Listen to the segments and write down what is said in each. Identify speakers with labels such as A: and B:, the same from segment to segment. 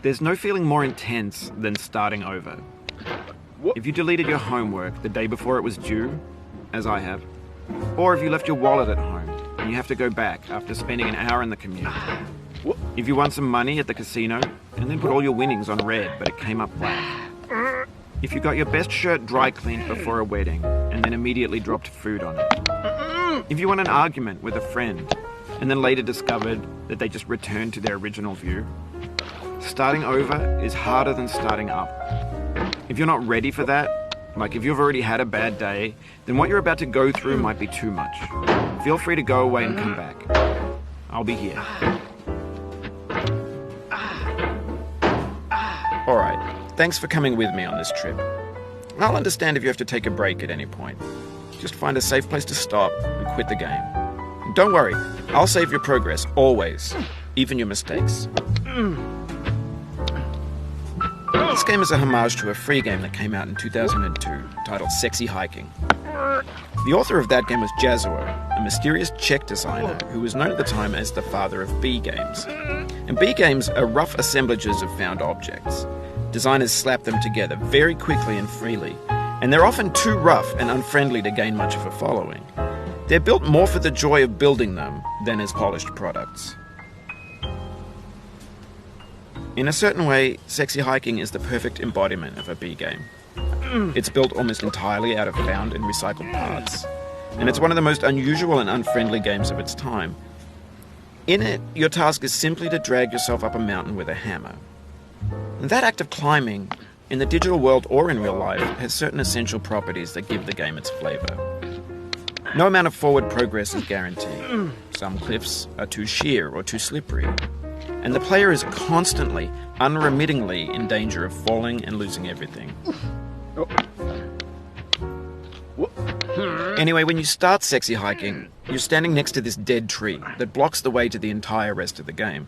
A: There's no feeling more intense than starting over. If you deleted your homework the day before it was due, as I have, or if you left your wallet at home and you have to go back after spending an hour in the commute. If you won some money at the casino and then put all your winnings on red but it came up black. If you got your best shirt dry cleaned before a wedding and then immediately dropped food on it. If you won an argument with a friend and then later discovered that they just returned to their original view. Starting over is harder than starting up. If you're not ready for that, like if you've already had a bad day, then what you're about to go through might be too much. Feel free to go away and come back. I'll be here. Alright, thanks for coming with me on this trip. I'll understand if you have to take a break at any point. Just find a safe place to stop and quit the game. And don't worry, I'll save your progress, always. Even your mistakes. This game is a homage to a free game that came out in 2002, titled Sexy Hiking. The author of that game was Jazuo, a mysterious Czech designer who was known at the time as the father of B games. And B games are rough assemblages of found objects. Designers slap them together very quickly and freely, and they're often too rough and unfriendly to gain much of a following. They're built more for the joy of building them than as polished products. In a certain way, Sexy Hiking is the perfect embodiment of a B game. It's built almost entirely out of found and recycled parts, and it's one of the most unusual and unfriendly games of its time. In it, your task is simply to drag yourself up a mountain with a hammer. And that act of climbing, in the digital world or in real life, has certain essential properties that give the game its flavor. No amount of forward progress is guaranteed. Some cliffs are too sheer or too slippery. And the player is constantly, unremittingly in danger of falling and losing everything. Anyway, when you start Sexy Hiking, you're standing next to this dead tree that blocks the way to the entire rest of the game.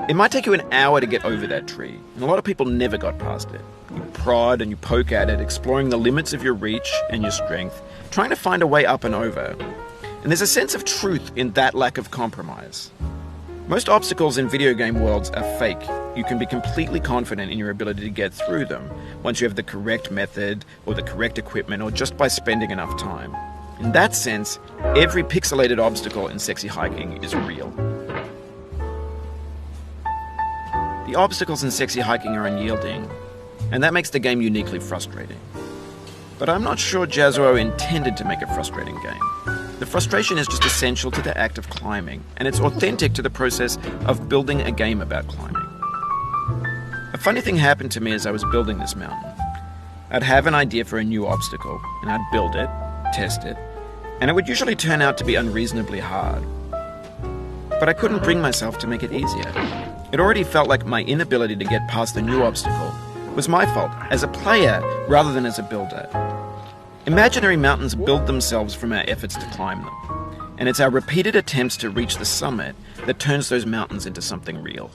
A: It might take you an hour to get over that tree, and a lot of people never got past it. You prod and you poke at it, exploring the limits of your reach and your strength, trying to find a way up and over. And there's a sense of truth in that lack of compromise. Most obstacles in video game worlds are fake. You can be completely confident in your ability to get through them once you have the correct method or the correct equipment or just by spending enough time. In that sense, every pixelated obstacle in Sexy Hiking is real. The obstacles in Sexy Hiking are unyielding, and that makes the game uniquely frustrating. But I'm not sure Jazuo intended to make a frustrating game. The frustration is just essential to the act of climbing, and it's authentic to the process of building a game about climbing. A funny thing happened to me as I was building this mountain. I'd have an idea for a new obstacle, and I'd build it, test it, and it would usually turn out to be unreasonably hard. But I couldn't bring myself to make it easier. It already felt like my inability to get past the new obstacle was my fault, as a player rather than as a builder. Imaginary mountains build themselves from our efforts to climb them, and it's our repeated attempts to reach the summit that turns those mountains into something real.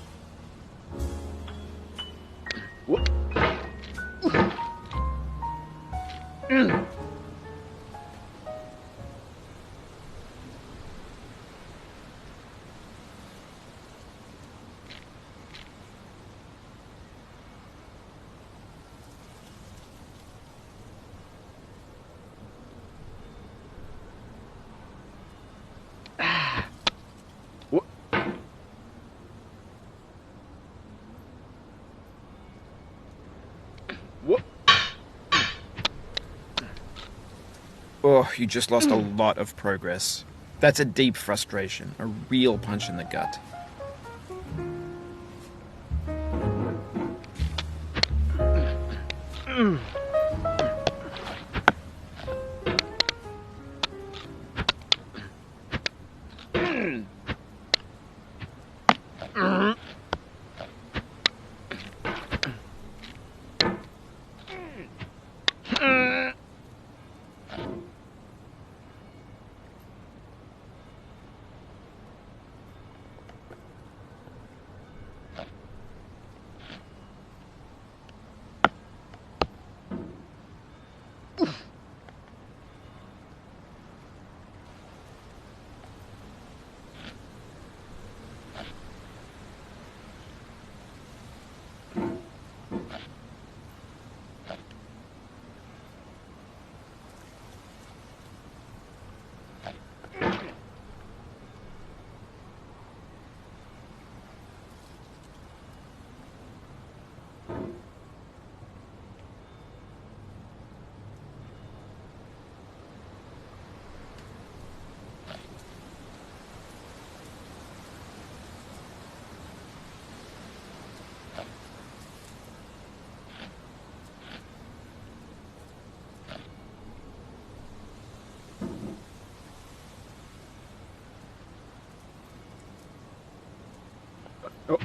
A: Oh, you just lost a lot of progress. That's a deep frustration, a real punch in the gut. Oh.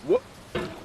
A: Whoop.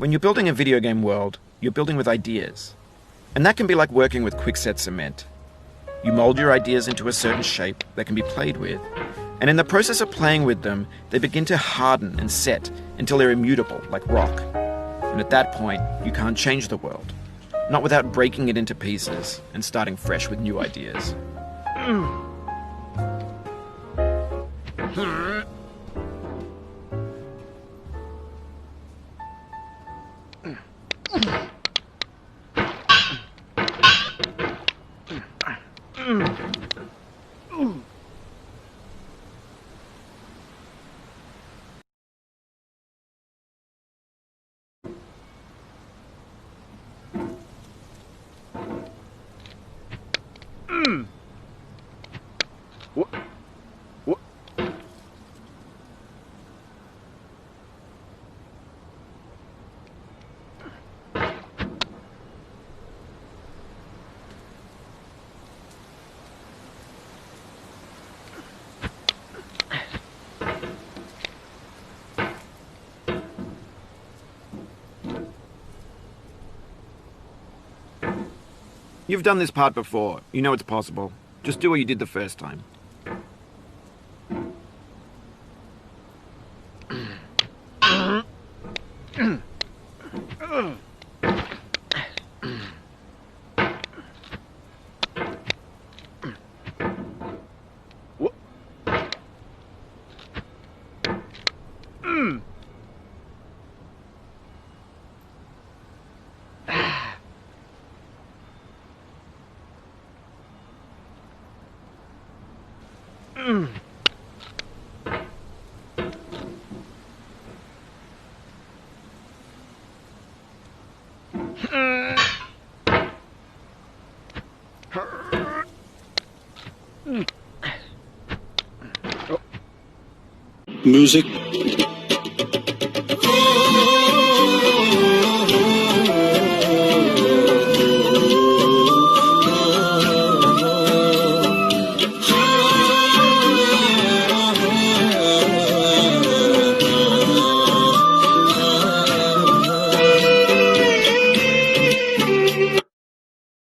A: When you're building a video game world, you're building with ideas. And that can be like working with quickset cement. You mold your ideas into a certain shape that can be played with. And in the process of playing with them, they begin to harden and set until they're immutable, like rock. And at that point, you can't change the world. Not without breaking it into pieces and starting fresh with new ideas. You've done this part before. You know it's possible. Just do what you did the first time.
B: Music